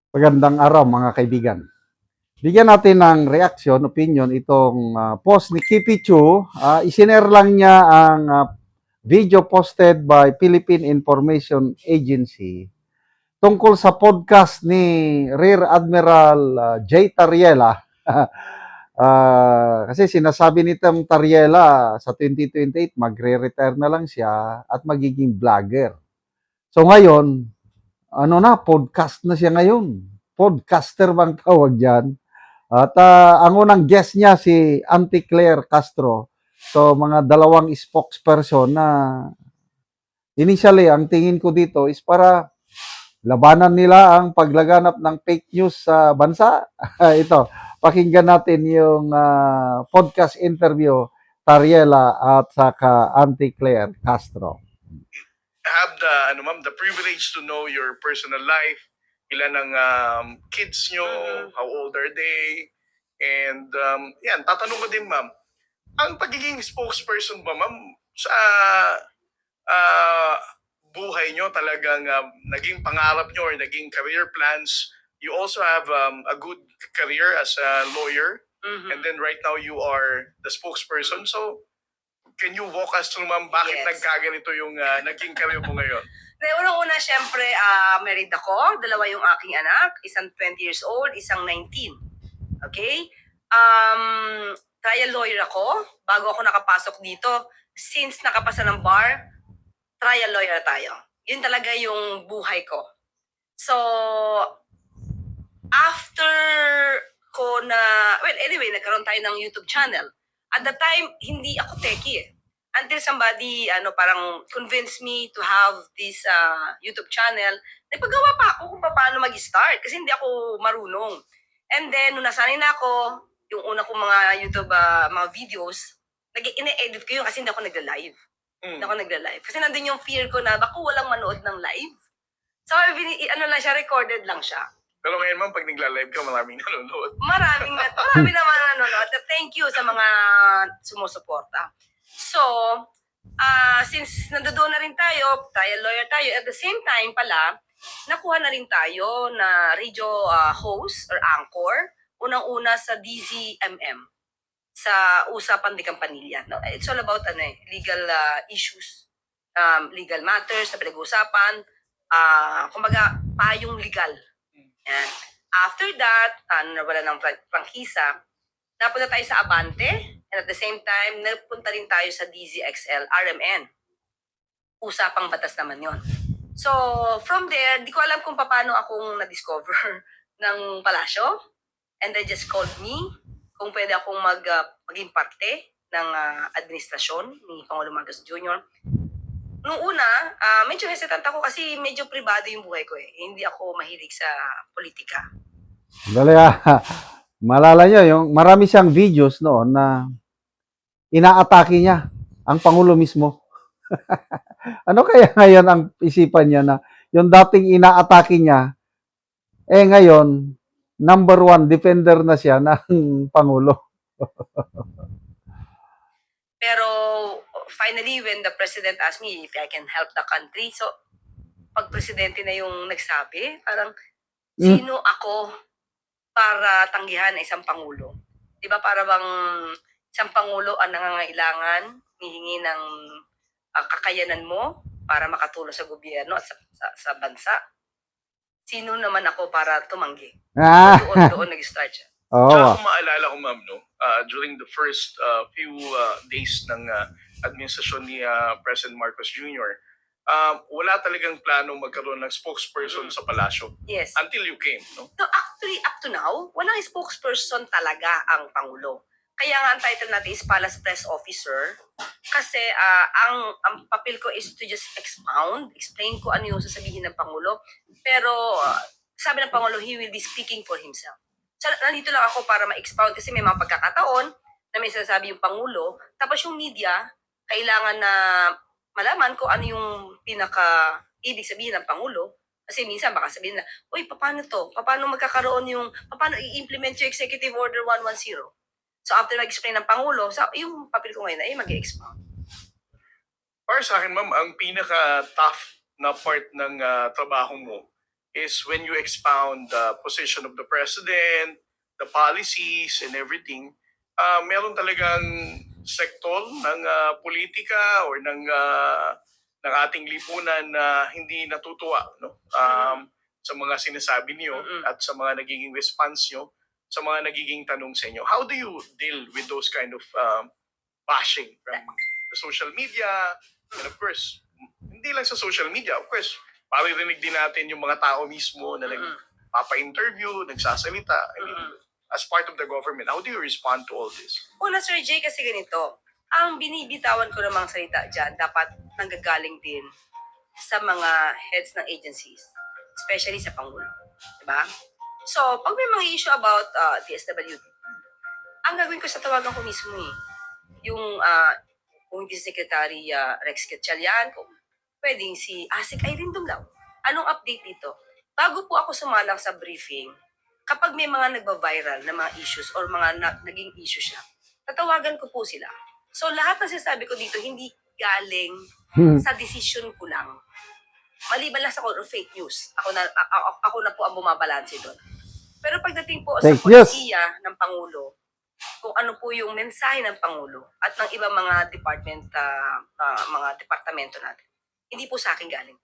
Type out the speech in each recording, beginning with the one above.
Magandang araw mga kaibigan. Bigyan natin ng reaction, opinion itong post ni Kipi Chu. Isinare lang niya ang video posted by Philippine Information Agency tungkol sa podcast ni Rear Admiral J. Tariela. Kasi sinasabi nitong Tariela sa 2028 magre-retire na lang siya at magiging vlogger. So ngayon, podcast na siya ngayon. Podcaster bang tawag dyan? At ang unang guest niya si Auntie Claire Castro. So mga dalawang spokesperson na initially ang tingin ko dito is para labanan nila ang paglaganap ng fake news sa bansa. Ito, pakinggan natin yung podcast interview Tariela at saka Auntie Claire Castro. Have the privilege to know your personal life, ilan ang kids nyo, how old are they, and yan, tatanong ko din ma'am, ang pagiging spokesperson ba ma'am sa buhay nyo talagang naging pangarap nyo or naging career plans, you also have a good career as a lawyer, and then right now you are the spokesperson, so can you walk us through, ma'am, bakit nagkaganito yung naging career mo ngayon? Unang-una, syempre, married ako. Dalawa yung aking anak. Isang 20 years old, isang 19. Okay? Trial lawyer ako. Bago ako nakapasok dito, since nakapasa ng bar, trial lawyer tayo. Yun talaga yung buhay ko. So, after ko na, well, anyway, nagkaroon tayo ng YouTube channel. At the time, hindi ako techie eh. Until somebody parang convinced me to have this YouTube channel, nagpagawa pa ako kung paano mag-start kasi hindi ako marunong. And then, nung nasanay na ako, yung una kong mga YouTube mga videos, ine-edit ko yun kasi hindi ako nagla-live. Hindi ako nagla-live. Kasi nandun yung fear ko na baka walang manood ng live. So, lang siya, recorded lang siya. Pero ngayon ma'am, pag nagla-live ka, maraming nanonood. Marami naman nanonood. Thank you sa mga sumusuporta. So, since nandoon na rin tayo, trial lawyer tayo, at the same time pala, nakuha na rin tayo na radio host or anchor, unang-una sa DZMM, sa Usapan de Campanilla. No, it's all about legal issues, legal matters na pinag-uusapan, kumbaga, payong legal. Yan. After that, nawala ng prangkisa, napunta tayo sa Abante, and at the same time, napunta rin tayo sa DZXL, RMN. Usapang batas naman yon. So, from there, di ko alam kung paano akong na-discover ng palasyo. And they just called me kung pwede akong maging parte ng administrasyon ni Pangulong Marcos Jr. Noong una, medyo hesitant ako kasi medyo privado yung buhay ko eh. Hindi ako mahilig sa politika. Dali malala nyo, yung marami siyang videos noon na inaatake niya ang Pangulo mismo. Ano kaya ngayon ang isipan niya na yung dating inaatake niya, ngayon, number one defender na siya ng Pangulo. Pero finally, when the president asked me if I can help the country, so pag presidente na yung nagsabi, parang sino ako para tanggihan na isang pangulo? Di ba para bang isang pangulo ang nangangailangan, hihingi ng kakayanan mo para makatulong sa gobyerno at sa bansa? Sino naman ako para tumanggi? Doon nag-start siya. Tsaka kung maalala ko ma'am, no, during the first few days ng administrasyon ni President Marcos Jr., wala talagang plano magkaroon ng spokesperson sa palasyo. Yes. Until you came, no? So actually, up to now, walang spokesperson talaga ang Pangulo. Kaya nga ang title natin is Palace Press Officer kasi ang papel ko is to just explain ko ano yung sasabihin ng Pangulo. Pero sabi ng Pangulo, he will be speaking for himself. So, nandito lang ako para ma-expound kasi may mga pagkakataon na may sinasabi yung Pangulo. Tapos yung media, kailangan na malaman kung ano yung pinaka-ibig sabihin ng Pangulo. Kasi minsan baka sabihin na, uy, paano to? Paano magkakaroon yung, paano i-implement yung Executive Order 110? So after mag-explain ng Pangulo, yung papel ko ngayon ay mag-expound. Para sa akin, ma'am, ang pinaka-tough na part ng trabaho mo is when you expound the position of the president, the policies, and everything, meron talagang sektor ng politika or ng ating lipunan na hindi natutuwa, no? Sa mga sinasabi niyo at sa mga nagiging response niyo, sa mga nagiging tanong sa inyo. How do you deal with those kind of bashing from the social media? And of course, hindi lang sa social media, of course, maririnig din natin yung mga tao mismo na nagpapa-interview, nagsasalita. I mean, as part of the government, how do you respond to all this? Una, Sir Jay, kasi ganito, ang binibitawan ko ng mga salita dyan, dapat nanggagaling din sa mga heads ng agencies, especially sa Pangulo. Diba? So, pag may mga issue about DSWD, ang gagawin ko sa tawagan ko mismo yung kung hindi si Secretary Rex Gatchalian, kung pwedeng si Asik Irene Dumlao. Anong update dito? Bago po ako sumalang sa briefing, kapag may mga nagba-viral na mga issues or mga naging issue siya, tatawagan ko po sila. So lahat na sinasabi ko dito, hindi galing sa decision ko lang. Maliban lang sa fake news. Ako na po ang bumabalanse doon. Pero pagdating po sa Fake news. polisiya ng Pangulo, kung ano po yung mensahe ng Pangulo at ng ibang mga mga departamento natin, hindi po sa akin galing.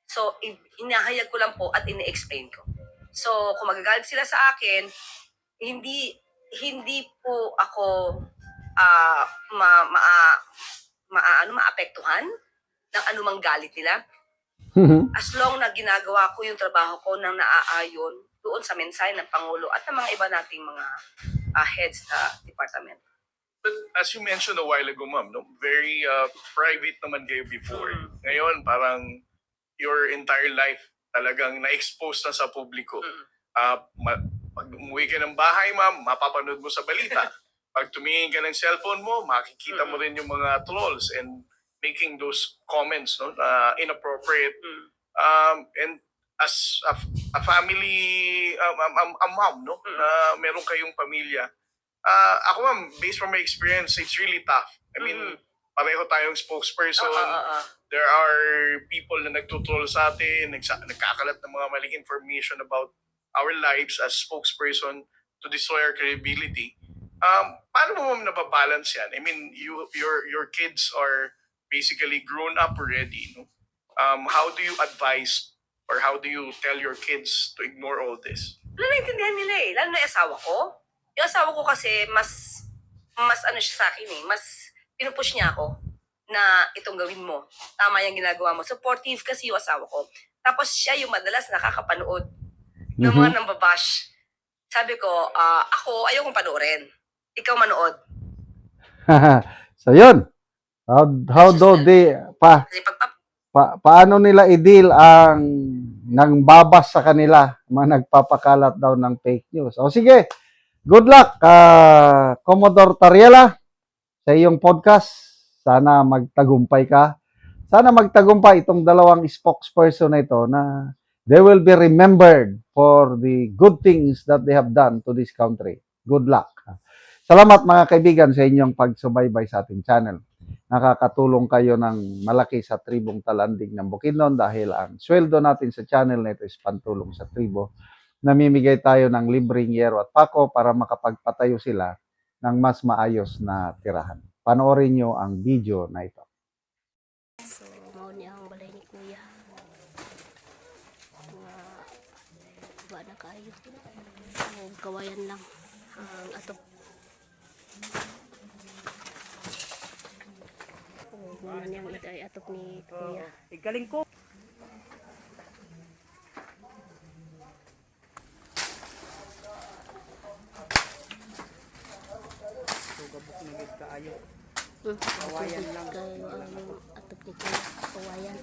So, inahayag ko lang po at ini-explain ko. So, kung magagalit sila sa akin, hindi po ako maapektuhan ng anumang galit nila. As long na ginagawa ko yung trabaho ko nang naaayon doon sa mensahe ng Pangulo at ng mga iba nating mga heads na departamento. But as you mentioned a while ago, ma'am, no, very private naman kayo before. Ngayon, parang your entire life talagang na-expose na sa publiko. Pag umuwi ka ng bahay, ma'am, mapapanood mo sa balita. Pag tumingin ka ng cellphone mo, makikita mo rin yung mga trolls and making those comments, no, inappropriate. And as a family, a mom, no, na meron kayong pamilya, ako ma'am, based from my experience, it's really tough. I mean, pareho tayong spokesperson. There are people na nagtutroll sa atin, nagkakalat ng mga maling information about our lives as spokesperson to destroy our credibility. Paano mo ma'am nababalance yan? I mean, your kids are basically grown up already. No? How do you advise or how do you tell your kids to ignore all this? Wala naintindihan nila lalo na yung asawa ko. Yung asawa ko kasi mas ano siya sa akin mas pinupush niya ako na itong gawin mo. Tama yung ginagawa mo. Supportive kasi yung asawa ko. Tapos siya yung madalas nakakapanood ng mga nambabash. Sabi ko, ako ayaw kong panoorin. Ikaw manood. So yun. How do they Kasi paano nila i-deal ang nang babas sa kanila, mga nagpapakalat daw ng fake news. O sige, good luck, Commodore Tariela, sa iyong podcast. Sana magtagumpay ka. Sana magtagumpay itong dalawang spokesperson na ito na they will be remembered for the good things that they have done to this country. Good luck. Salamat mga kaibigan sa inyong pagsubaybay sa ating channel. Nakakatulong kayo ng malaki sa tribong Talandig ng Bukidnon dahil ang sweldo natin sa channel na ito is pantulong sa tribo. Namimigay tayo ng libreng yero at pako para makapagpatayo sila ng mas maayos na tirahan. Panoorin nyo ang video na ito. So, mao ni ang balay ni Kuya. Ba na kayo. So, kawayan lang ang atop. Muna niyang itay atop ni Kuya. Galing ko. Gabok na gid kaayo. Kawayan lang. Kayo ang atop ni Kuya. Kawayan.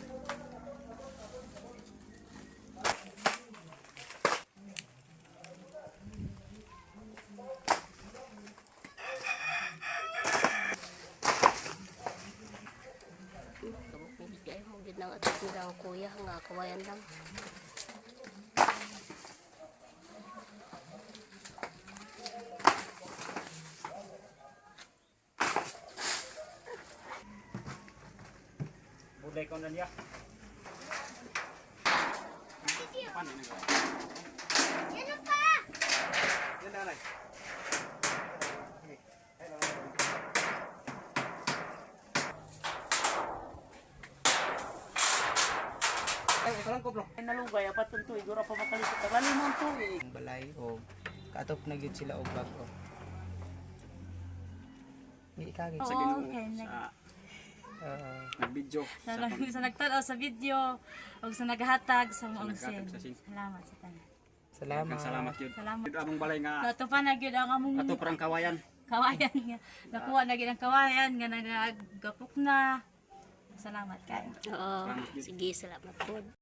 Kayo mo gid nang atop ni ang Kuya nga kawayan lang. Buday ko na niya. Ay, kalang ko bro. Ay nalugay apat tunto igura pa makalisod. Tagali mo to eh. Balay o katop na gyud sila og bago. Ni ikagi sa Ginoo sa nag-video sa nagtanaw sa video ug sa naghatag sa mga sin. Salamat sa tanan. Salamat gyud. Salamat. Gyud among balay nga Nato pa na gyud ang among ato parang kawayan. kawayan nga nakuha na gyud ang kawayan nga nagagapok na. Salamat kay. Oo, sige, salamat po.